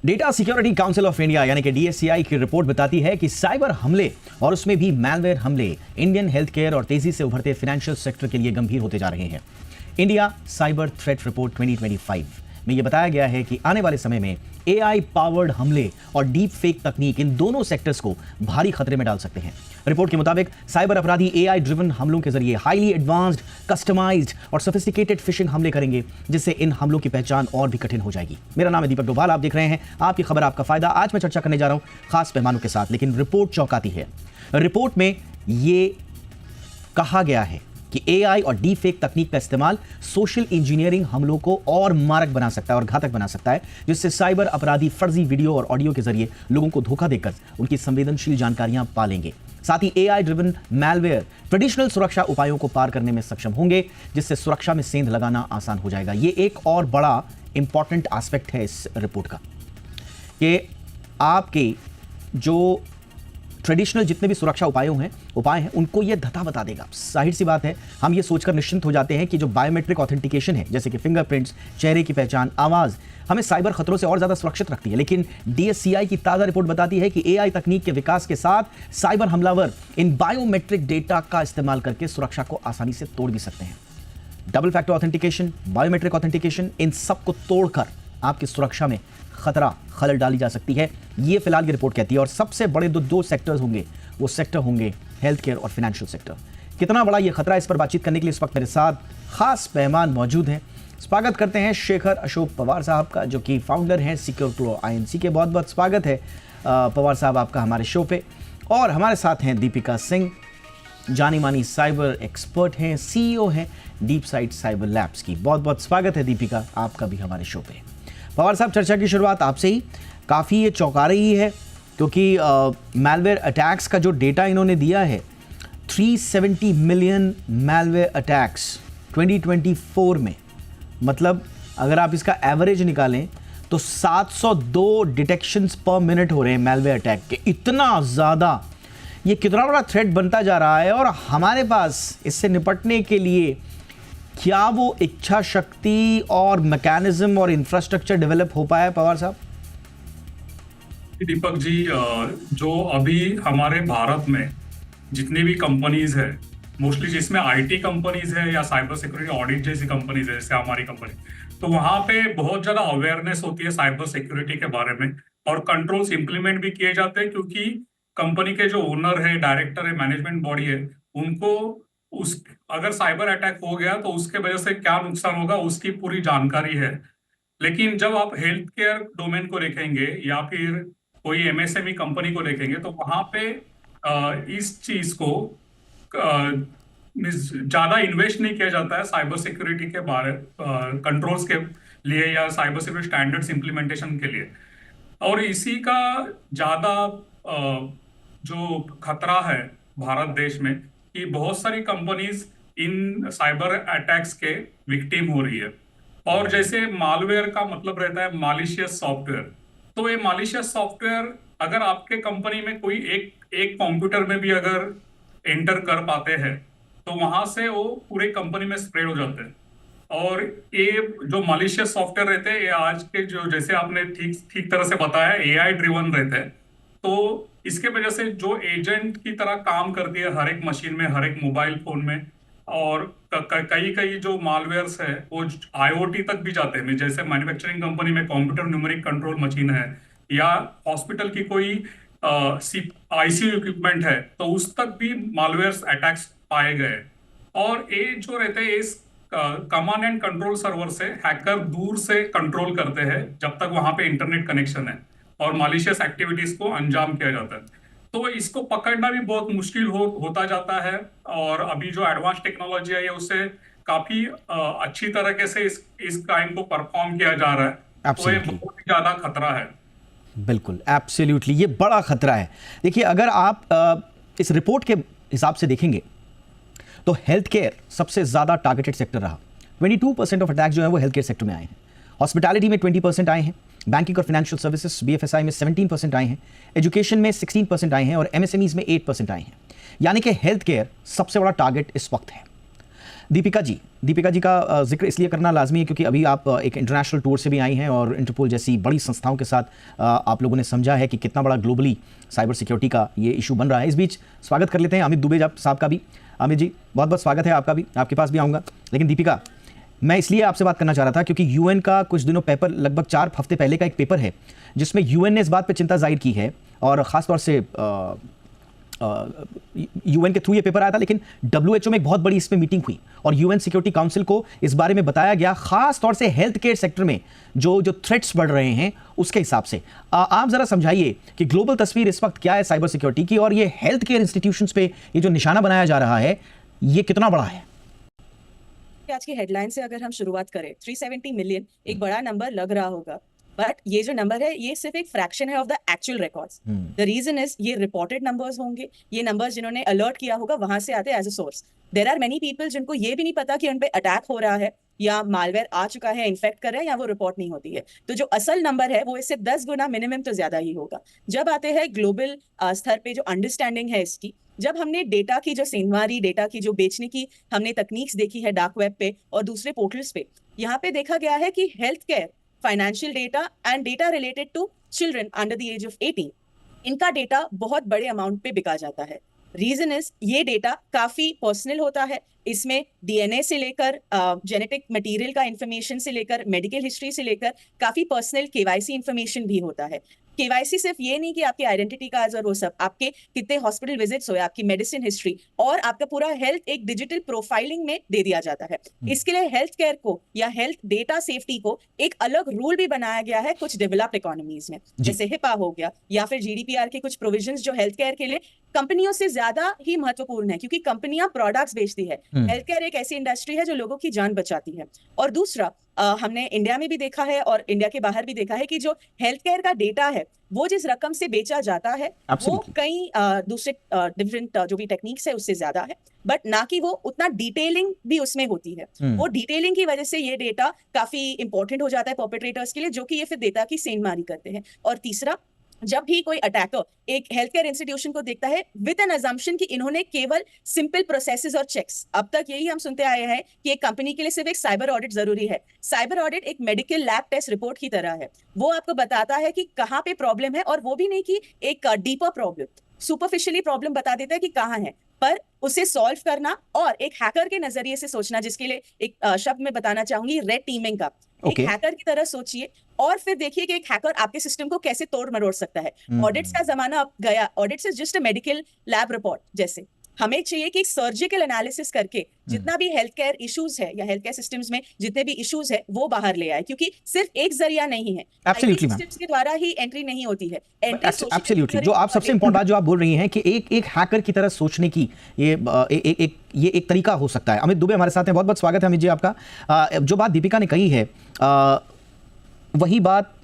Data security council of India यानी कि डीएससीआई की रिपोर्ट बताती है कि साइबर हमले और उसमें भी मैलवेयर हमले इंडियन हेल्थ केयर और तेजी से उभरते फाइनेंशियल सेक्टर के लिए गंभीर होते जा रहे हैं। इंडिया साइबर थ्रेट रिपोर्ट 2025 में यह बताया गया है कि आने वाले समय में एआई पावर्ड हमले और डीप फेक तकनीक इन दोनों सेक्टर्स को भारी खतरे में डाल सकते हैं। रिपोर्ट के मुताबिक साइबर अपराधी एआई ड्रिवन हमलों के जरिए हाईली एडवांस्ड, कस्टमाइज्ड और सोफिस्टिकेटेड फिशिंग हमले करेंगे, जिससे इन हमलों की पहचान और भी कठिन हो जाएगी। मेरा नाम है दीपक डोभाल, आप देख रहे हैं आपकी खबर आपका फायदा। आज मैं चर्चा करने जा रहा हूं खास पैमानों के साथ, लेकिन रिपोर्ट चौंकाती है। रिपोर्ट में यह कहा गया है कि एआई और डीप फेक तकनीक का इस्तेमाल सोशल इंजीनियरिंग हमलों को और मारक बना सकता है और घातक बना सकता है, जिससे साइबर अपराधी फर्जी वीडियो और ऑडियो के जरिए लोगों को धोखा देकर उनकी संवेदनशील जानकारियां पा लेंगे। साथ ही एआई ड्रिवन मैलवेयर ट्रेडिशनल सुरक्षा उपायों को पार करने में सक्षम होंगे, जिससे सुरक्षा में सेंध लगाना आसान हो जाएगा। यह एक और बड़ा इंपॉर्टेंट एस्पेक्ट है इस रिपोर्ट का कि आपके जो ट्रेडिशनल जितने भी सुरक्षा उपाय हैं उनको ये धता बता देगा। जाहिर सी बात है, हम ये सोचकर निश्चिंत हो जाते हैं कि जो बायोमेट्रिक ऑथेंटिकेशन है, जैसे कि फिंगरप्रिंट्स, चेहरे की पहचान, आवाज़, हमें साइबर खतरों से और ज़्यादा सुरक्षित रखती है। लेकिन डीएससीआई की ताज़ा रिपोर्ट बताती है कि एआई तकनीक के विकास के साथ साइबर हमलावर इन बायोमेट्रिक डेटा का इस्तेमाल करके सुरक्षा को आसानी से तोड़ भी सकते हैं। Double factor authentication, biometric authentication, इन सबको तोड़कर आपकी सुरक्षा में खलल डाली जा सकती है। ये फिलहाल की रिपोर्ट कहती है। और सबसे बड़े दो सेक्टर्स होंगे, वो सेक्टर होंगे हेल्थ केयर और फाइनेंशियल सेक्टर। कितना बड़ा ये खतरा, इस पर बातचीत करने के लिए इस वक्त मेरे साथ खास मेहमान मौजूद हैं। स्वागत करते हैं शेखर अशोक पवार साहब का, जो कि फाउंडर हैं सिक्योर प्रो आईएनसी के। बहुत बहुत स्वागत है पवार साहब आपका हमारे शो पे। और हमारे साथ हैं दीपिका सिंह, जानी मानी साइबर एक्सपर्ट हैं, सीईओ हैं डीप साइट साइबर लैब्स की। बहुत बहुत स्वागत है दीपिका आपका भी हमारे शो पे। पवार साहब, चर्चा की शुरुआत आपसे ही। काफ़ी ये चौंका रही है क्योंकि मैलवेयर अटैक्स का जो डेटा इन्होंने दिया है, 370 मिलियन मैलवेयर अटैक्स 2024 में, मतलब अगर आप इसका एवरेज निकालें तो 702 डिटेक्शंस पर मिनट हो रहे हैं मैलवेयर अटैक के। इतना ज़्यादा, ये कितना बड़ा थ्रेट बनता जा रहा है। और हमारे पास इससे निपटने के लिए क्या वो इच्छा शक्ति और मैकेनिज्म और इंफ्रास्ट्रक्चर डेवलप हो पाया है पवार साहब? दीपक जी, जो अभी हमारे भारत में जितनी भी कंपनीज है, मोस्टली जिसमें आईटी कंपनीज है या साइबर सिक्योरिटी ऑडिट जैसी कंपनीज है, जैसे हमारी कंपनी, तो वहां पे बहुत ज्यादा अवेयरनेस होती है साइबर सिक्योरिटी के बारे में और कंट्रोल्स इंप्लीमेंट भी किए जाते हैं, क्योंकि कंपनी के जो ओनर है, डायरेक्टर है, मैनेजमेंट बॉडी है, उनको अगर साइबर अटैक हो गया तो उसके वजह से क्या नुकसान होगा उसकी पूरी जानकारी है। लेकिन जब आप हेल्थ केयर डोमेन को देखेंगे या फिर कोई एमएसएमई कंपनी को देखेंगे, तो वहां पे इस चीज को ज्यादा इन्वेस्ट नहीं किया जाता है साइबर सिक्योरिटी के बारे कंट्रोल्स के लिए या साइबर सिक्योरिटी स्टैंडर्ड्स इंप्लीमेंटेशन के लिए। और इसी का ज्यादा जो खतरा है भारत देश में कि बहुत सारी कंपनीज इन साइबर अटैक्स के विक्टिम हो रही है। और जैसे मालवेयर का मतलब रहता है मालिशियस सॉफ्टवेयर, तो ये मालिशियस सॉफ्टवेयर अगर आपके कंपनी में कोई एक कंप्यूटर में भी अगर एंटर कर पाते हैं तो वहां से वो पूरे कंपनी में स्प्रेड हो जाते हैं। और ये जो मालिशियस सॉफ्टवेयर रहते हैं, ये आज के जो, जैसे आपने ठीक तरह से बताया, एआई ड्रिवन रहते हैं। तो इसके वजह से जो एजेंट की तरह काम करती है हर एक मशीन में, हर एक मोबाइल फोन में, और कई जो मालवेयर्स है वो आईओटी तक भी जाते हैं। जैसे मैन्युफैक्चरिंग कंपनी में कंप्यूटर न्यूमेरिक कंट्रोल मशीन है या हॉस्पिटल की कोई आईसीयू इक्विपमेंट है, तो उस तक भी मालवेयर्स अटैक्स पाए गए। और ये जो रहते हैं, इस कमांड एंड कंट्रोल सर्वर से हैकर दूर से कंट्रोल करते हैं जब तक वहां पे इंटरनेट कनेक्शन है, और मालिशियस एक्टिविटीज को अंजाम किया जाता है। तो इसको पकड़ना भी बहुत मुश्किल होता जाता है। और अभी जो एडवांस टेक्नोलॉजी है उससे काफी अच्छी तरीके से इस क्राइम को परफॉर्म किया जा रहा है। तो ये बहुत ही ज्यादा खतरा है। बिल्कुल, एब्सोल्युटली, ये बड़ा खतरा है। देखिए, अगर आप इस रिपोर्ट के हिसाब से देखेंगे तो हेल्थ केयर सबसे ज्यादा टारगेटेड सेक्टर रहा। 22% ऑफ अटैक जो है वो हेल्थ केयर सेक्टर में आए हैं। हॉस्पिटैलिटी में 20% आए हैं, बैंकिंग और फाइनेंशियल सर्विसेज बीएफएसआई में 17% आए हैं, एजुकेशन में 16% आए हैं और एमएसएमईज में 8% आए हैं। यानी कि हेल्थ केयर सबसे बड़ा टारगेट इस वक्त है। दीपिका जी का जिक्र इसलिए करना लाजमी है क्योंकि अभी आप एक इंटरनेशनल टूर से भी आई हैं और इंटरपोल जैसी बड़ी संस्थाओं के साथ आप लोगों ने समझा है कि कितना बड़ा ग्लोबली साइबर सिक्योरिटी का ये इशू बन रहा है। इस बीच स्वागत कर लेते हैं अमित दुबे साहब का भी। अमित जी बहुत बहुत स्वागत है आपका भी, आपके पास भी आऊँगा। लेकिन दीपिका, मैं इसलिए आपसे बात करना चाह रहा था क्योंकि यूएन का कुछ दिनों पेपर, लगभग 4 हफ्ते पहले का एक पेपर है जिसमें यूएन ने इस बात पे चिंता जाहिर की है और ख़ासतौर से यूएन के थ्रू ये पेपर आया था, लेकिन डब्ल्यूएचओ में एक बहुत बड़ी इसमें मीटिंग हुई और यूएन सिक्योरिटी काउंसिल को इस बारे में बताया गया, खास तौर से हेल्थ केयर सेक्टर में जो थ्रेट्स बढ़ रहे हैं उसके हिसाब से। आप जरा समझाइए कि ग्लोबल तस्वीर इस वक्त क्या है साइबर सिक्योरिटी की और ये हेल्थ केयर इंस्टीट्यूशंस पे ये जो निशाना बनाया जा रहा है ये कितना बड़ा है? आज की हेडलाइन से अगर हम शुरुआत करें, 370 मिलियन एक बड़ा नंबर लग रहा होगा, बट ये जो नंबर है ये सिर्फ एक फ्रैक्शन है of the actual records. The reason is ये रिपोर्टेड नंबर्स होंगे, ये नंबर्स जिन्होंने अलर्ट किया होगा वहां से आते as a source. There are many people जिनको ये भी नहीं पता कि उन पे अटैक हो रहा है या मालवेयर आ चुका है, इन्फेक्ट कर रहा है, या वो रिपोर्ट नहीं होती है। तो जो असल नंबर है वो इससे 10 गुना मिनिमम तो ज्यादा ही होगा। जब आते हैं ग्लोबल स्तर पे जो अंडरस्टैंडिंग है इसकी, जब हमने डेटा की जो सेंधमारी, डेटा की जो बेचने की हमने तकनीक्स देखी है डार्क वेब पे और दूसरे पोर्टल्स पे, यहाँ पे देखा गया है कि health care, financial data and data related to children under the age of 18, इनका डेटा बहुत बड़े अमाउंट पे बिका जाता है। रीजन इज ये डेटा काफी पर्सनल होता है, इसमें डीएनए से लेकर जेनेटिक मटेरियल का इंफॉर्मेशन से लेकर मेडिकल हिस्ट्री से लेकर काफी पर्सनल केवाईसी इंफॉर्मेशन भी होता है। केवाईसी सिर्फ ये नहीं कि आपकी आइडेंटिटी कार्ड और वो सब, आपके कितने हॉस्पिटल विजिट्स हुए, आपकी मेडिसिन हिस्ट्री और आपका पूरा हेल्थ एक डिजिटल प्रोफाइलिंग में दे दिया जाता है। इसके लिए हेल्थ केयर को या हेल्थ डेटा सेफ्टी को एक अलग रूल भी बनाया गया है कुछ डेवलप्ड इकोनॉमीज में, जैसे हिपा हो गया या फिर जीडीपीआर के कुछ प्रोविजंस जो हेल्थ केयर के लिए कंपनियों से ज्यादा ही महत्वपूर्ण है, क्योंकि कंपनियां प्रोडक्ट्स बेचती है। हेल्थ केयर एक ऐसी इंडस्ट्री है जो लोगों की जान बचाती है। और दूसरा, हमने इंडिया में भी देखा है और इंडिया के बाहर भी देखा है कि जो हेल्थ केयर का डेटा है वो जिस रकम से बेचा जाता है वो कई दूसरे डिफरेंट जो भी टेक्निक्स है उससे ज्यादा है, बट ना कि वो उतना डिटेलिंग भी उसमें होती है। वो डिटेलिंग की वजह से ये डेटा काफी इंपॉर्टेंट हो जाता है परपेट्रेटर्स के लिए, जो कि ये फिर डेटा की सेंधमारी करते हैं। और तीसरा, जब भी कोई अटैकर एक हेल्थ केयर इंस्टीट्यूशन को देखता है विद एन अजम्पशन कि इन्होंने केवल सिंपल प्रोसेसेस और चेक्स, अब तक यही हम सुनते आए हैं कि एक कंपनी के लिए सिर्फ एक साइबर ऑडिट जरूरी है। साइबर ऑडिट एक मेडिकल लैब टेस्ट रिपोर्ट की तरह है, वो आपको बताता है कि कहाँ पे प्रॉब्लम है, और वो भी नहीं कि एक डीपर प्रॉब्लम, सुपरफिशियली प्रॉब्लम बता देता है कि कहाँ है, पर उसे सॉल्व करना और एक हैकर के नजरिए से सोचना, जिसके लिए एक शब्द मैं बताना चाहूंगी, रेड टीमिंग का। एक हैकर की तरह सोचिए और फिर देखिए कि एक हैकर आपके सिस्टम को कैसे तोड़ मरोड़ सकता है। ऑडिट्स का जमाना अब गया, audits is just a medical lab report जैसे। हमें चाहिए कि सर्जिकल एनालिसिस करके जितना भी हेल्थ केयर इश्यूज है या हेल्थ केयर सिस्टम्स में जितने भी इश्यूज है वो बाहर ले आए, क्योंकि सिर्फ एक जरिया नहीं है, सिस्टम्स के द्वारा ही एंट्री नहीं होती है। एब्सोल्युटली, जो आप सबसे इंपॉर्टेंट बात जो आप बोल रही हैं कि एक हैकर की तरह सोचने की ये एक तरीका हो सकता है। अमित दुबे हमारे साथ हैं, बहुत बहुत स्वागत है अमित जी आपका। जो बात दीपिका ने कही है वही बात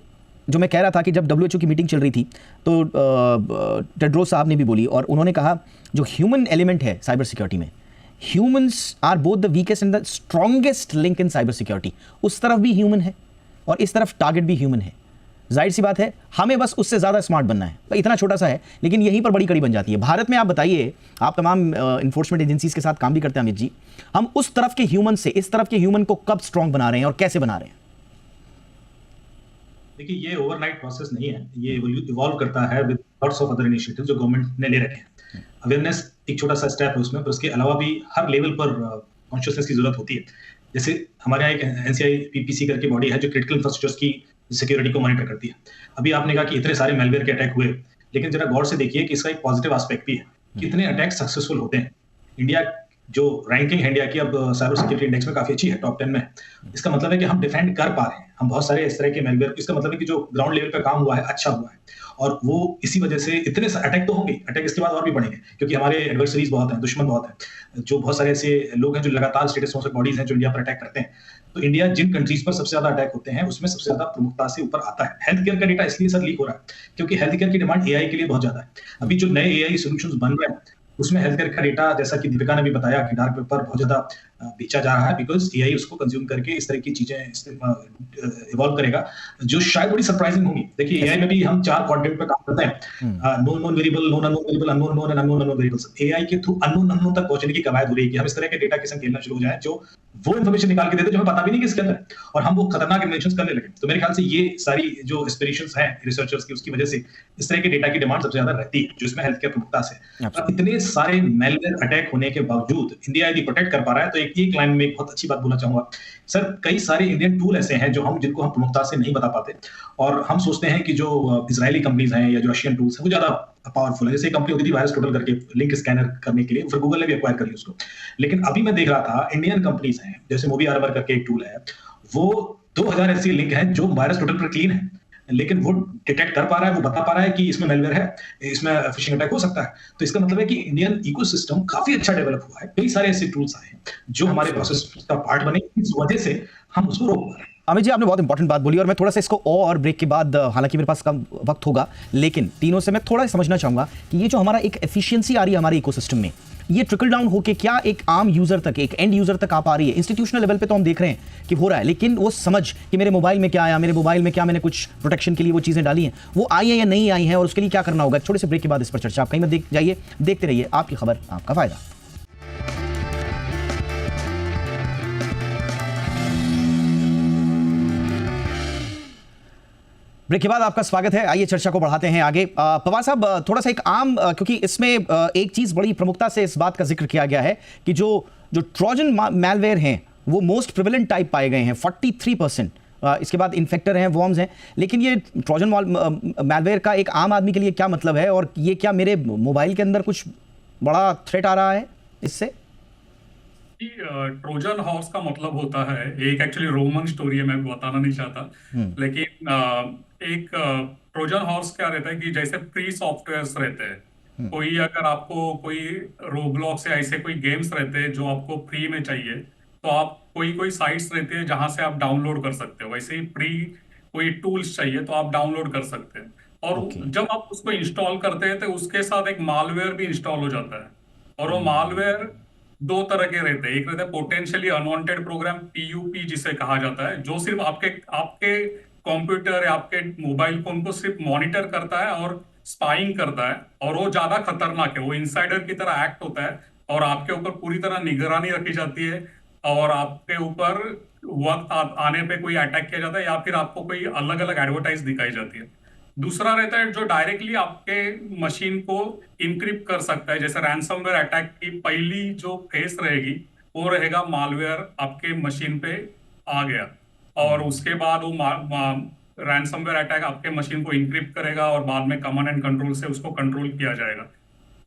जो मैं कह रहा था कि जब डब्ल्यूएचओ की मीटिंग चल रही थी तो टेड्रोस साहब ने भी बोली और उन्होंने कहा जो ह्यूमन एलिमेंट है साइबर सिक्योरिटी में, humans are both the weakest and the strongest link in cyber security. उस तरफ भी ह्यूमन है और इस तरफ टारगेट भी ह्यूमन है। जाहिर सी बात है हमें बस उससे ज़्यादा स्मार्ट बनना है। तो इतना छोटा सा है लेकिन यहीं पर बड़ी कड़ी बन जाती है। भारत में आप बताइए, आप तमाम इन्फोर्समेंट एजेंसीज के साथ काम भी करते हैं अमित जी, हम उस तरफ के ह्यूमन से इस तरफ के ह्यूमन को कब स्ट्रॉन्ग बना रहे हैं और कैसे बना रहे हैं? देखिए, ये ओवरनाइट प्रोसेस नहीं है, ये इवॉल्व करता है with lots of other initiatives जो गवर्नमेंट ने ले रखे हैं। अवेयरनेस एक छोटा सा स्टेप है उसमें, पर उसके अलावा भी हर लेवल पर कॉन्शियसनेस की जरूरत होती है। जैसे हमारे यहाँ एक एनसीआई पीपीसी करके बॉडी है जो क्रिटिकल इंफ्रास्ट्रक्चर्स की सिक्योरिटी को मॉनिटर करती है। अभी आपने कहा कि इतने सारे मेलवेयर के अटैक हुए, लेकिन जरा गौर से देखिए कि इसका एक पॉजिटिव एस्पेक्ट भी है, कितने अटैक सक्सेसफुल होते हैं। इंडिया जो रैंकिंग है इंडिया की अब साइबर सिक्योरिटी इंडेक्स में काफी अच्छी है, टॉप 10 में। इसका मतलब है कि हम डिफेंड कर पा रहे हैं, हम बहुत सारे इस तरह के मेलवेयर, इसका मतलब है कि जो ग्राउंड लेवल पे काम हुआ है अच्छा हुआ है, और वो इसी वजह से इतने अटैक तो होंगे, अटैक इसके बाद और भी बढ़ेंगे, क्योंकि हमारे एडवर्सरीज बहुत हैं, दुश्मन बहुत हैं, जो बहुत सारे ऐसे लोग हैं जो लगातार स्टेटस स्पॉन्सर्ड बॉडीज हैं जो इंडिया पर अटैक करते हैं। तो इंडिया जिन कंट्रीज पर सबसे ज्यादा अटैक होते हैं उसमें सबसे ज्यादा प्रमुखता से ऊपर आता है। हेल्थ केयर का डेटा इसलिए सर लीक हो रहा है क्योंकि हेल्थ केयर की डिमांड एआई के लिए बहुत ज्यादा है। अभी जो नए एआई सोल्यूशंस बन रहे हैं उसमें हेल्थ केयर का डेटा, जैसा कि दीपिका ने भी बताया, कि डार्क वेब पर बहुत ज्यादा बेचा जा रहा है, बिकॉज एआई उसको कंज्यूम करके इस तरह की चीजें इवॉल्व करेगा जो शायद बड़ी सरप्राइजिंग होंगी। देखिए एआई में भी हम 4 क्वाड्रेंट पे काम करते हैं, known variable, known unknown variable, unknown known and unknown unknown variables. AI के थ्रू अननोन अननोन तक पहुंचने की कवायद हो रही है कि हम इस तरह के डेटा के संग खेलना शुरू हो जाए जो वो इन्फॉर्मेशन निकाल के देते जो हमें पता भी नहीं कि इसके अंदर है, और हम वो खतरनाक इन्वेंशंस करने लगे। तो मेरे ख्याल से ये सारी जो एस्पिरेशंस हैं रिसर्चर्स की, उसकी वजह से इस तरह के डेटा की डिमांड सबसे ज्यादा रहती है, जो इसमें हेल्थ केयर प्रमुखता से। अब इतने सारे मेलवेयर अटैक होने के बावजूद इंडिया यदि प्रोटेक्ट कर पा रहा है, तो एक ये क्लाइम में एक बहुत अच्छी बात बोलना चाहूंगा सर। कई सारे इंडियन टूल ऐसे हैं जो जिनको हम प्रमुखता से नहीं बता पाते, और हम सोचते हैं कि जो इजरायली कंपनीज हैं या जो रशियन टूल्स हैं वो ज्यादा पावरफुल है। जैसे एक कंपनी होती थी वायरस टोटल करके, लिंक स्कैनर करने के लिए, फिर गूगल ने भी एक्वायर कर लिया उसको। लेकिन अभी मैं देख रहा था इंडियन कंपनीज हैं, जैसे मूवी आर्मर करके एक टूल है, वो 2000 ऐसी लिंक है जो वायरस टोटल पर क्लीन है, लेकिन वो डिटेक्ट कर पा रहा है, वो बता पा रहा है कि इसमें मेलवेयर है, इसमें फिशिंग अटैक हो सकता है। तो इसका मतलब है कि इंडियन इकोसिस्टम काफी अच्छा डेवलप हुआ है, कई सारे ऐसे टूल्स आए हैं जो हमारे प्रोसेस का पार्ट बने, इस वजह से हम उसको रोक पा रहे हैं। अमित जी, आपने बहुत इंपॉर्टेंट बात बोली, और मैं थोड़ा सा इसको और ब्रेक के बाद, हालांकि मेरे पास कम वक्त होगा, लेकिन तीनों से मैं थोड़ा समझना चाहूंगा कि ये जो हमारा एक एफिशिएंसी आ रही है हमारे इकोसिस्टम में, ये ट्रिकल डाउन होके क्या एक आम यूजर तक, एक एंड यूजर तक आ पा रही है? इंस्टीट्यूशनल लेवल पे तो हम देख रहे हैं कि हो रहा है, लेकिन वो समझ कि मेरे मोबाइल में क्या आया, मेरे मोबाइल में क्या मैंने कुछ प्रोटेक्शन के लिए वो चीजें डाली हैं, वो आई है या नहीं आई है, और उसके लिए क्या करना होगा? छोटे से ब्रेक के बाद इस पर चर्चा। आप कहीं मत जाइए, देखते रहिए आपकी खबर आपका फायदा। ब्रेक के बाद आपका स्वागत है। आइए चर्चा को बढ़ाते हैं आगे। पवार साहब, थोड़ा सा एक आम, क्योंकि इसमें एक चीज बड़ी प्रमुखता से इस बात का जिक्र किया गया है कि जो ट्रोजन मैलवेयर हैं वो मोस्ट प्रिवेलेंट टाइप पाए गए हैं, 43%। इसके बाद इन्फेक्टर हैं, वॉर्म्स हैं, लेकिन ये ट्रोजन मैलवेयर का एक आम आदमी के लिए क्या मतलब है, और ये क्या मेरे मोबाइल के अंदर कुछ बड़ा थ्रेट आ रहा है इससे? ट्रोजन हॉर्स का मतलब होता है, एक एक्चुअली रोमन स्टोरी है, मैं बताना नहीं चाहता, लेकिन एक ट्रोजन हॉर्स क्या रहता है कि जैसे प्री सॉफ्टवेयर्स रहते हैं, कोई अगर आपको कोई रोब्लॉक्स या ऐसे कोई गेम्स रहते हैं जो आपको फ्री में चाहिए, तो आप कोई साइट्स रहती है जहां से आप डाउनलोड कर सकते हो। वैसे ही फ्री कोई टूल्स चाहिए तो आप डाउनलोड कर सकते हैं, और जब आप उसको इंस्टॉल करते हैं तो उसके साथ एक मालवेयर भी इंस्टॉल हो जाता है। और वो मालवेयर दो तरह के रहते हैं, एक रहता है पोटेंशियली अनवांटेड प्रोग्राम, पीयूपी जिसे कहा जाता है, जो सिर्फ आपके कंप्यूटर या आपके मोबाइल फोन को सिर्फ मॉनिटर करता है और स्पाइंग करता है, और वो ज्यादा खतरनाक है, वो इनसाइडर की तरह एक्ट होता है, और आपके ऊपर पूरी तरह निगरानी रखी जाती है, और आपके ऊपर वक्त आने पे कोई अटैक किया जाता है या फिर आपको कोई अलग अलग एडवर्टाइज दिखाई जाती है। दूसरा रहता है जो डायरेक्टली आपके मशीन को इनक्रिप्ट कर सकता है, जैसे रैंसमवेयर अटैक की पहली जो फेस रहेगी वो रहेगा मालवेयर आपके मशीन पे आ गया, और उसके बाद वो रैंसमवेयर अटैक आपके मशीन को इनक्रिप्ट करेगा और बाद में कमांड एंड कंट्रोल से उसको कंट्रोल किया जाएगा।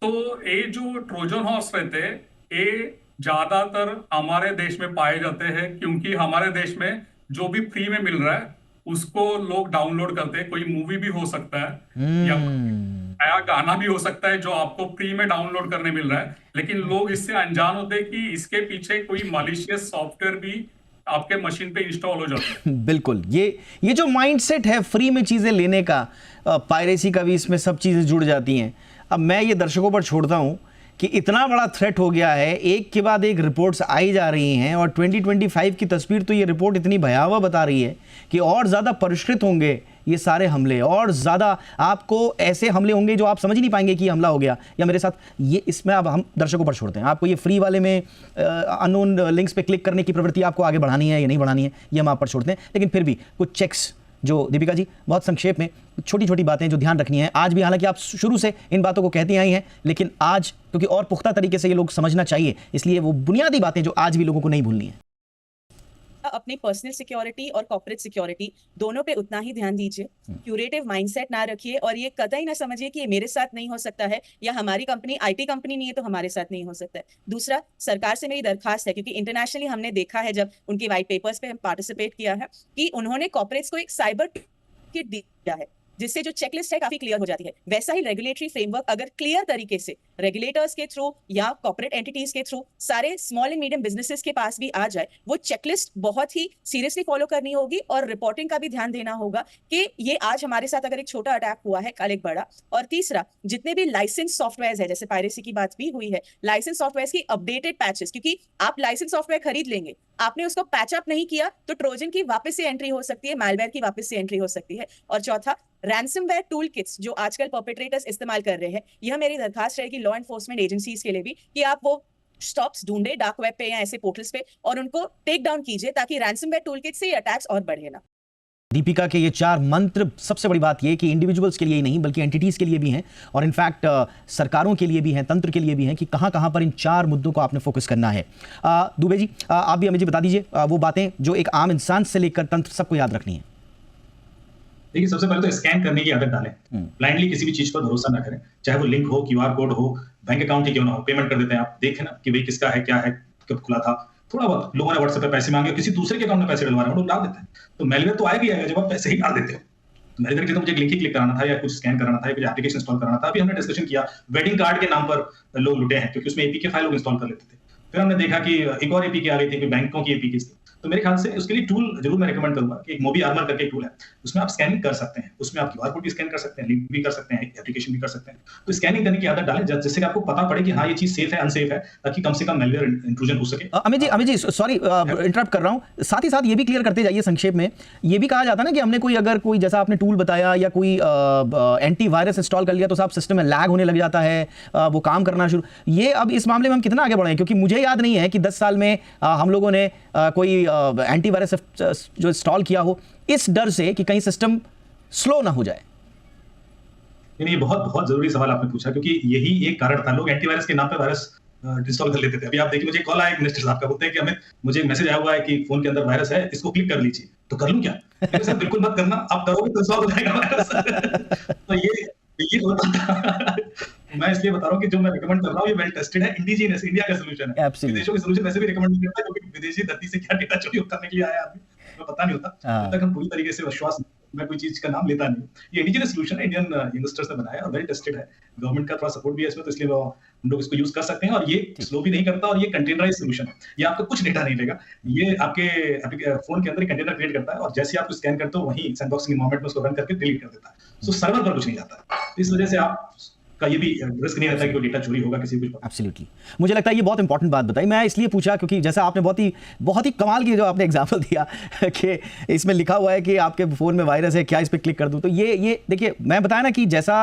तो ये जो ट्रोजन हॉर्स रहते हैं ये ज्यादातर हमारे देश में पाए जाते हैं, क्योंकि हमारे देश में जो भी फ्री में मिल रहा है उसको लोग डाउनलोड करते हैं। कोई मूवी भी हो सकता है या नया गाना भी हो सकता है जो आपको फ्री में डाउनलोड करने मिल रहा है, लेकिन लोग इससे अनजान होते हैं कि इसके पीछे कोई मलिशियस सॉफ्टवेयर भी आपके मशीन पे इंस्टॉल हो जाता है। बिल्कुल, ये जो माइंडसेट है फ्री में चीजें लेने का, पायरेसी का भी इसमें सब चीजें जुड़ जाती हैं। अब मैं ये दर्शकों पर छोड़ता हूं कि इतना बड़ा थ्रेट हो गया है, एक के बाद एक रिपोर्ट्स आई जा रही हैं, और 2025 की तस्वीर तो ये रिपोर्ट इतनी भयावह बता रही है कि और ज़्यादा परिष्कृत होंगे ये सारे हमले, और ज़्यादा आपको ऐसे हमले होंगे जो आप समझ ही नहीं पाएंगे कि हमला हो गया या मेरे साथ ये। इसमें अब हम दर्शकों पर छोड़ते हैं, आपको ये फ्री वाले में अननोन लिंक्स पे क्लिक करने की प्रवृत्ति आपको आगे बढ़ानी है या नहीं बढ़ानी है, ये हम आप पर छोड़ते हैं। लेकिन फिर भी कुछ चेक्स जो दीपिका जी बहुत संक्षेप में, छोटी छोटी बातें जो ध्यान रखनी है आज भी, हालांकि आप शुरू से इन बातों को कहती आई हैं, लेकिन आज क्योंकि और पुख्ता तरीके से ये लोग समझना चाहिए, इसलिए वो बुनियादी बातें जो आज भी लोगों को नहीं भूलनी है। अपनी पर्सनल सिक्योरिटी और कॉर्पोरेट सिक्योरिटी दोनों पे उतना ही ध्यान दीजिए। क्यूरेटिव माइंडसेट ना रखिए, और ये कतई ना समझिए कि ये मेरे साथ नहीं हो सकता है, या हमारी कंपनी आईटी कंपनी नहीं है तो हमारे साथ नहीं हो सकता है। दूसरा, सरकार से मेरी दरखास्त है, क्योंकि इंटरनेशनली हमने देखा है जब उनके व्हाइट पेपर्स पे हम पार्टिसिपेट किया है कि उन्होंने कॉर्पोरेट्स को एक साइबर किट दिया है जिससे जो चेकलिस्ट है काफी क्लियर हो जाती है। वैसा ही रेगुलेटरी फ्रेमवर्क अगर क्लियर तरीके से रेगुलेटर्स के थ्रू या कॉर्पोरेट एंटिटीज के थ्रू सारे स्मॉल एंड मीडियम बिजनेसेस के पास भी आ जाए, वो चेकलिस्ट बहुत ही सीरियसली फॉलो करनी होगी और रिपोर्टिंग का भी ध्यान देना होगा कि ये आज हमारे साथ अगर एक छोटा अटैक हुआ है, कल एक बड़ा। और तीसरा, जितने भी लाइसेंस सॉफ्टवेयर है, जैसे पायरेसी की बात भी हुई है, लाइसेंस सॉफ्टवेयर की अपडेटेड पैचेस, क्योंकि आप लाइसेंस सॉफ्टवेयर खरीद लेंगे, आपने उसको पैच अप नहीं किया तो ट्रोजन की वापस से एंट्री हो सकती है, मैलवेयर की वापस से एंट्री हो सकती है। और चौथा, रैंसमवेयर टूल किट्स जो आजकल परपेट्रेटर्स इस्तेमाल कर रहे हैं, यह मेरी दरखास्त रहेगी लॉ एनफोर्समेंट एजेंसीज के लिए भी कि आप वो स्टॉप्स ढूंढे डार्क वेब पे या ऐसे पोर्टल्स पे और उनको टेक डाउन कीजिए, ताकि रैंसमवेयर टूल किट से ये अटैक्स और बढ़े ना। दीपिका के ये 4 मंत्र, सबसे बड़ी बात ये कि इंडिविजुअल्स के लिए ही नहीं बल्कि एंटिटीज के लिए भी हैं और इनफैक्ट सरकारों के लिए भी हैं, तंत्र के लिए भी हैं कि कहां पर इन 4 मुद्दों को आपने फोकस करना है। दुबे जी, आप भी हमें जी बता दीजिए वो बातें जो एक आम इंसान से लेकर तंत्र सबको याद रखनी है। देखिए, सबसे पहले तो स्कैन करने की आदत डालें। ब्लाइंडली किसी भी चीज पर भरोसा ना करें, चाहे वो लिंक हो, क्यूआर कोड हो, बैंक अकाउंट ही क्यों ना हो, पेमेंट कर देते हैं आप, देखें ना कि भाई किसका है, क्या है, कब खुला था। थोड़ा बहुत लोगों ने व्हाट्सएप पे पैसे मांगे, किसी दूसरे के अकाउंट में पैसे डलवा रहे हैं, वो लोग डाल देते हैं। तो मेलवेयर तो आएगा ही आएगा जब आप पैसे ही डाल देते हो। तो मेलवेयर के तो मुझे एक लिंक ही क्लिक कराना था या कुछ स्कैन कराना था या कुछ एप्लीकेशन इंस्टॉल कराना था। अभी हमने डिस्कशन किया वेडिंग कार्ड के नाम पर लोग लुटे हैं, क्योंकि उसमें एपीके फाइल लोग इंस्टॉल कर लेते थे। फिर हमने देखा कि एक और एपीके आ गई थी, बैंकों की एपीके थी। तो मेरे ख्याल से उसके लिए टूल जरूर मैं रिकमेंड करूंगा कि एक मोबी आर्मर करके एक टूल है, उसमें आप स्कैनिंग कर सकते हैं, उसमें आप क्यूआर कोड भी स्कैन कर सकते हैं, लिंक भी कर सकते हैं, एप्लीकेशन भी कर सकते हैं। तो स्कैनिंग करने की आदत डालें जिससे कि आपको पता पड़े कि हाँ ये चीज सेफ है, अनसेफ है, ताकि कम से कम मेलवेयर इंट्रूजन हो सके। अमित जी सॉरी इंटरप्ट कर रहा हूं, साथ ही साथ ये भी क्लियर करते जाइए संक्षेप में। ये भी कहा जाता है ना कि हमने कोई जैसा आपने टूल बताया या कोई एंटीवायरस इंस्टॉल कर लिया तो साहब सिस्टम में लैग होने लग जाता है, वो काम करना शुरू। ये अब इस मामले में हम कितना आगे बढ़े हैं, क्योंकि मुझे याद नहीं है कि 10 साल में हम लोगों ने कोई एंटीवायरस जो इंस्टॉल किया हो इस डर से कि कहीं सिस्टम स्लो ना हो जाए। ये बहुत जरूरी सवाल आपने पूछा, क्योंकि यही एक कारण था, लोग एंटीवायरस के नाम पे वायरस इंस्टॉल कर लेते थे। अभी आप देखिए, मुझे कॉल आया मिनिस्टर साहब का, बोलते हैं कि हमें मुझे मैसेज आया हुआ है कि फोन के अंदर वायरस है, इसको क्लिक कर लीजिए। तो कर लूं क्या? सर बिल्कुल मत करना, आप करोगे तो सॉल्व हो जाएगा वायरस। तो ये होता था। मैं इसलिए बता रहा हूँ कि जो मैं रिकमेंड कर रहा हूँ ये वेल टेस्टेड है, इंडिजिनस इंडिया का सॉल्यूशन है। विदेशों के सॉल्यूशन वैसे भी रिकमेंड नहीं करता, क्योंकि विदेशी धरती से क्या डेटा चोरी करने के लिए आया आदमी तो पता नहीं होता। तब तक हम पूरी तरीके से विश्वास, मैं कोई चीज का नाम लेता नहीं। ये इंडिजिनस सॉल्यूशन है, इंडियन इन्वेस्टर्स ने बनाया और वेल टेस्टेड है। गवर्नमेंट का थोड़ा सपोर्ट भी है इसमें, तो इसलिए हम लोग इसको यूज कर सकते हैं। और ये स्लो भी नहीं करता और ये कंटेनराइज सॉल्यूशन है, ये आपका कुछ डेटा नहीं लेगा, ये आपके फोन के अंदर कंटेनर क्रिएट करता है और जैसे आप स्कैन करते हो वहीं सैंडबॉक्सिंग एनवायरनमेंट में उसको रन करके डिलीट कर देता है। सो सर्वर पर कुछ नहीं जाता है, इस वजह से आप का ये भी रिस्क नहीं रहता कि डेटा चोरी होगा किसी कुछ। एब्सोल्युटली, मुझे लगता है ये बहुत इंपॉर्टेंट बात बताई। मैं इसलिए पूछा क्योंकि जैसा आपने बहुत ही कमाल की जो आपने एग्जांपल दिया कि इसमें लिखा हुआ है कि आपके फोन में वायरस है, क्या इस पर क्लिक कर दूं। तो ये देखिए, मैं बताया ना कि जैसा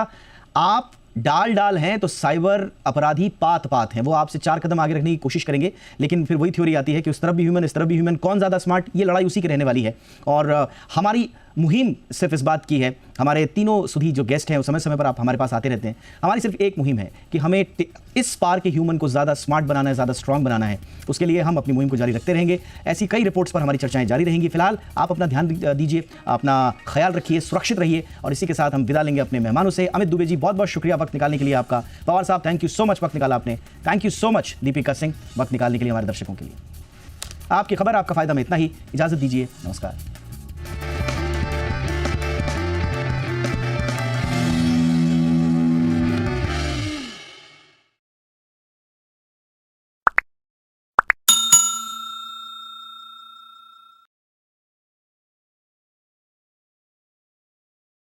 आप डाल हैं तो साइबर अपराधी पात हैं, वो आपसे 4 कदम आगे रखने की कोशिश करेंगे, लेकिन फिर वही थ्योरी आती है कि उस तरफ भी ह्यूमन इस तरफ भी ह्यूमन, कौन ज़्यादा स्मार्ट, ये लड़ाई उसी की रहने वाली है। और हमारी मुहिम सिर्फ इस बात की है, हमारे तीनों सुधी जो गेस्ट हैं वो समय समय पर आप हमारे पास आते रहते हैं, हमारी सिर्फ एक मुहिम है कि हमें इस पार के ह्यूमन को ज़्यादा स्मार्ट बनाना है, ज़्यादा स्ट्रांग बनाना है। उसके लिए हम अपनी मुहिम को जारी रखते रहेंगे। ऐसी कई रिपोर्ट्स पर हमारी चर्चाएं जारी रहेंगी। फिलहाल आप अपना ध्यान दीजिए, अपना ख्याल रखिए, सुरक्षित रहिए और इसी के साथ हम विदा लेंगे अपने मेहमानों से। अमित दुबे जी, बहुत बहुत शुक्रिया वक्त निकालने के लिए आपका। पवार साहब, थैंक यू सो मच, वक्त निकाला आपने। Thank you so much Deepika Singh, वक्त निकालने के लिए हमारे दर्शकों के लिए। आपकी खबर आपका फायदा में इतना ही, इजाजत दीजिए, नमस्कार।